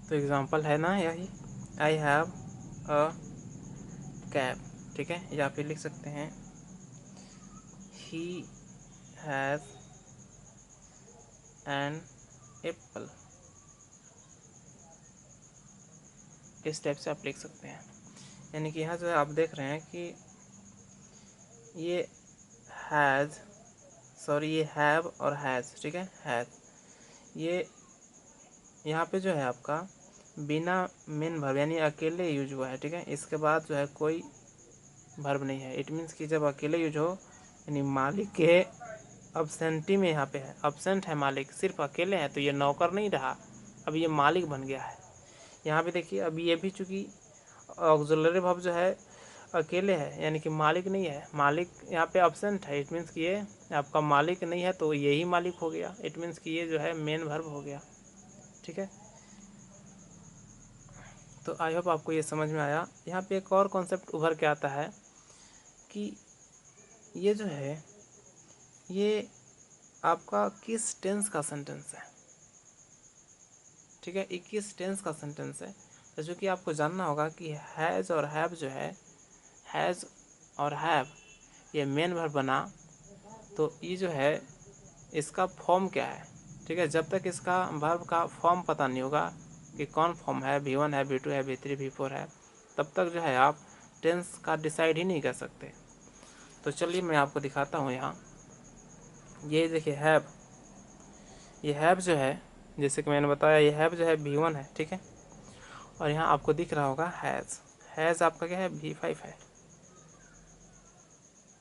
तो एग्जांपल है ना यही, आई हैव अ कैप, ठीक है। या फिर लिख सकते हैं ही हैज़ एन एप्पल। इस टाइप से आप लिख सकते हैं। यानी कि यहाँ जो है आप देख रहे हैं कि ये हैज़, सॉरी ये हैव और हैज़, ठीक है, हैज़, ये यहाँ पे जो है आपका बिना मेन वर्ब यानी अकेले यूज हुआ है, ठीक है। इसके बाद जो है कोई वर्ब नहीं है। इट मीन्स कि जब अकेले यूज हो यानी मालिक के अब्सेंटी में यहाँ पे है, अब्सेंट है मालिक, सिर्फ अकेले हैं, तो ये नौकर नहीं रहा, अब ये मालिक बन गया है। यहाँ पे देखिए अब ये भी चूंकि ऑक्सिलरी वर्ब जो है अकेले है यानी कि मालिक नहीं है, मालिक यहाँ पे अब्सेंट है, इट मीन्स कि ये आपका मालिक नहीं है, तो यही मालिक हो गया। इट मीन्स कि ये जो है मेन वर्ब हो गया, ठीक है। तो आई होप आपको ये समझ में आया। यहाँ पे एक और कॉन्सेप्ट उभर के आता है कि ये जो है ये आपका किस टेंस का सेंटेंस है, ठीक है। 21 टेंस का सेंटेंस है। तो जो कि आपको जानना होगा कि हैज़ और हैव जो है, हैज़ और हैव ये मेन वर्ब बना, तो ये जो है इसका फॉर्म क्या है, ठीक है। जब तक इसका वर्ब का फॉर्म पता नहीं होगा कि कौन फॉर्म है, V1 है, V2 है, V3 V4 है, तब तक जो है आप टेंस का डिसाइड ही नहीं कर सकते। तो चलिए मैं आपको दिखाता हूँ। यहाँ ये देखिए हैव, ये हैव जो है जैसे कि मैंने बताया ये हैव जो है V1 है, ठीक है। और यहाँ आपको दिख रहा होगा हैज़, हैज़ आपका क्या है V5 है,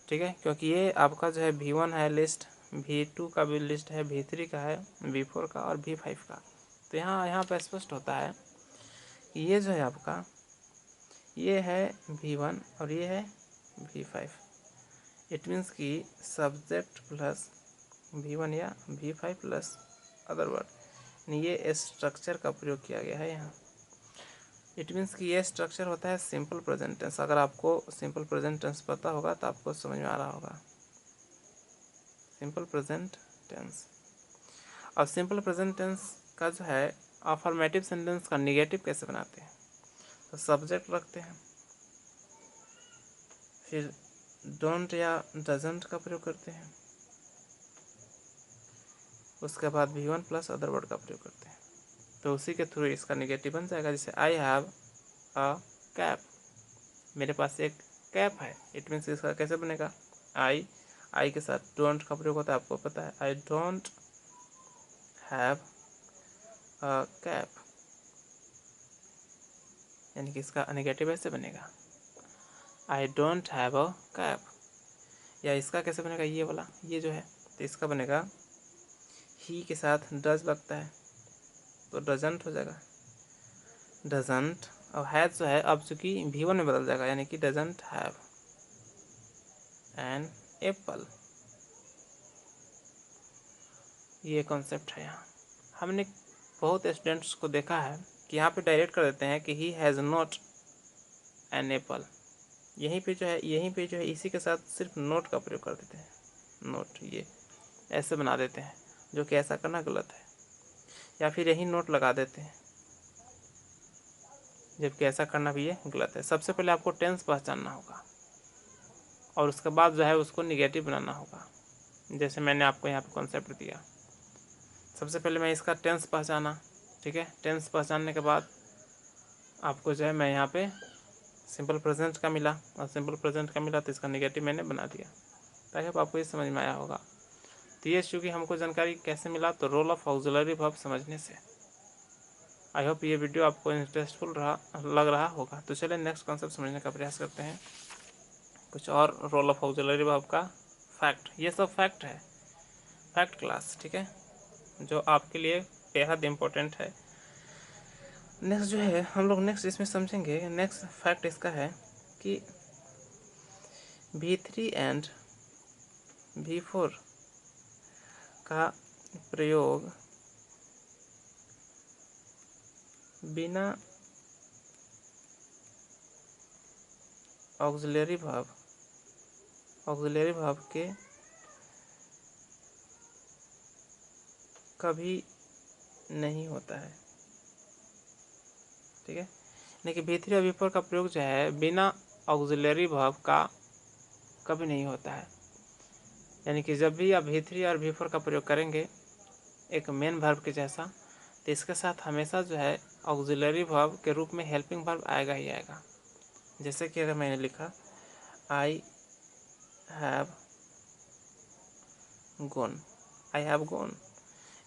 ठीक है। क्योंकि ये आपका जो है V1 है लिस्ट, V2 का भी लिस्ट है, V3 का है, V4 का और V5 का। तो यहाँ पर स्पष्ट होता है कि ये जो है आपका ये है V1 और ये है V5। इट मीन्स कि सब्जेक्ट प्लस V1 या V5 प्लस अदर वर्ड, ये स्ट्रक्चर का प्रयोग किया गया है यहाँ। इट मीन्स कि ये स्ट्रक्चर होता है सिंपल प्रेजेंट टेंस। अगर आपको सिंपल प्रेजेंट टेंस पता होगा तो आपको समझ में आ रहा होगा सिंपल प्रेजेंट टेंस। अब सिंपल प्रेजेंट टेंस का जो है अफर्मेटिव सेंटेंस का निगेटिव कैसे बनाते हैं, तो सब्जेक्ट रखते हैं, फिर डोंट या डजंट का प्रयोग करते हैं, उसके बाद V1 प्लस अदर वर्ड का प्रयोग करते हैं। तो उसी के थ्रू इसका निगेटिव बन जाएगा। जैसे आई हैव अ कैप, मेरे पास एक कैप है। इट मीन्स इसका कैसे बनेगा, आई के साथ डोंट का प्रयोग होता है, आपको पता है। I don't have a cap, यानी कि इसका नेगेटिव ऐसे बनेगा I don't have a cap. या इसका कैसे बनेगा, ये वाला ये जो है, तो इसका बनेगा ही के साथ डज लगता है तो डजंट हो जाएगा, डजंट। और हैज जो है अब चूंकि V1 में बदल जाएगा, यानी कि डजंट हैव एन एप्पल। ये कॉन्सेप्ट है। यहाँ हमने बहुत स्टूडेंट्स को देखा है कि यहाँ पे डायरेक्ट कर देते हैं कि he has not an apple. यहीं पे जो है इसी के साथ सिर्फ नोट का प्रयोग कर देते हैं, नोट, ये ऐसे बना देते हैं, जो कि ऐसा करना गलत है। या फिर यही नोट लगा देते हैं, जबकि ऐसा करना भी ये गलत है। सबसे पहले आपको टेंस पहचानना होगा और उसके बाद जो है उसको निगेटिव बनाना होगा। जैसे मैंने आपको यहाँ पे कॉन्सेप्ट दिया, सबसे पहले मैं इसका टेंस पहचाना, ठीक है। टेंस पहचानने के बाद आपको जो है मैं यहाँ पे सिंपल प्रेजेंट का मिला, और सिंपल प्रेजेंट का मिला तो इसका निगेटिव मैंने बना दिया। ताकि अब आपको ये समझ में आया होगा। तो ये चूँकि हमको जानकारी कैसे मिला, तो रोल ऑफ ऑक्सिलरी वर्ब समझने से। आई होप ये वीडियो आपको इंटरेस्टफुल लग रहा होगा। तो चलिए नेक्स्ट कॉन्सेप्ट समझने का प्रयास करते हैं, कुछ और रोल ऑफ ऑक्सिलरी वर्ब का फैक्ट। ये सब फैक्ट है, फैक्ट क्लास, ठीक है, जो आपके लिए बेहद इम्पोर्टेंट है। नेक्स्ट जो है हम लोग नेक्स्ट इसमें समझेंगे, नेक्स्ट फैक्ट इसका है कि V3 एंड V4 का प्रयोग बिना ऑक्सिलरी वर्ब के कभी नहीं होता है। ठीक है। यानी कि V3 और V4 का प्रयोग जो है बिना ऑक्सिलरी वर्ब का कभी नहीं होता है। यानी कि जब भी आप V3 और V4 का प्रयोग करेंगे एक मेन वर्ब के जैसा, तो इसके साथ हमेशा जो है ऑक्सिलरी वर्ब के रूप में हेल्पिंग वर्ब आएगा ही आएगा। जैसे कि अगर मैंने लिखा I have gone, I have gone,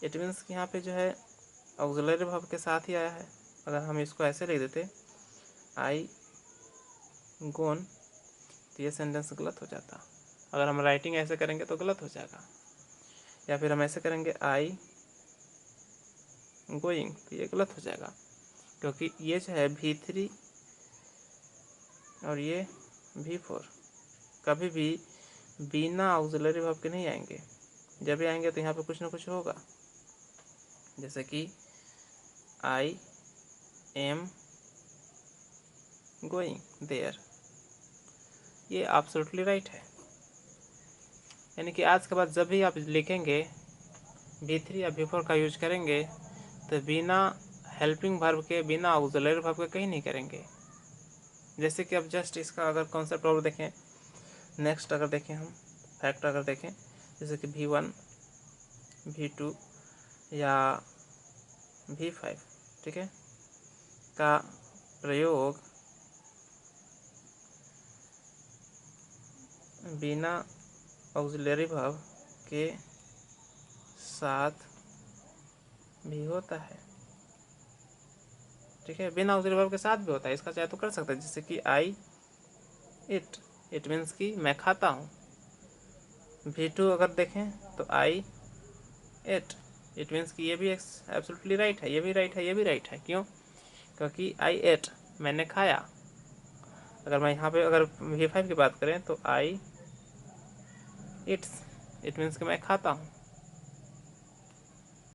it means कि यहाँ पे जो है ऑक्सिलरी वर्ब के साथ ही आया है। अगर हम इसको ऐसे लिख देते आई गॉन, तो ये सेंटेंस गलत हो जाता। अगर हम राइटिंग ऐसे करेंगे तो गलत हो जाएगा, या फिर हम ऐसे करेंगे आई गोइंग, तो ये गलत हो जाएगा, क्योंकि ये जो है V3 और ये V4 कभी भी बिना ऑक्सिलरी वर्ब के नहीं आएंगे। जब भी आएंगे तो यहाँ पे कुछ ना कुछ होगा। जैसे कि आई एम गोइंग देयर, ये एब्सोल्युटली राइट है। यानी कि आज के बाद जब भी आप लिखेंगे V3 या V4 का यूज करेंगे तो बिना हेल्पिंग वर्ब के, बिना ऑक्सिलरी वर्ब के कहीं नहीं करेंगे। जैसे कि अब जस्ट इसका अगर कॉन्सेप्ट और देखें, नेक्स्ट अगर देखें हम फैक्ट अगर देखें, जैसे कि V1 V2 या V5, ठीक है, का प्रयोग बिना ऑक्सिलरी वर्ब के साथ भी होता है। ठीक है, बिना ऑक्सिलरी वर्ब के साथ भी होता है, इसका चाहे तो कर सकते हैं। जैसे कि आई इट, इट मीन्स कि मैं खाता हूँ। V2 अगर देखें तो आई एट, इट मीन्स कि ये भी एब्सोल्युटली राइट है, ये भी राइट है, ये भी राइट है। क्यों? क्योंकि आई एट, मैंने खाया। अगर मैं यहाँ पे अगर V5 की बात करें तो आई इट्स, इट मीन्स कि मैं खाता हूँ।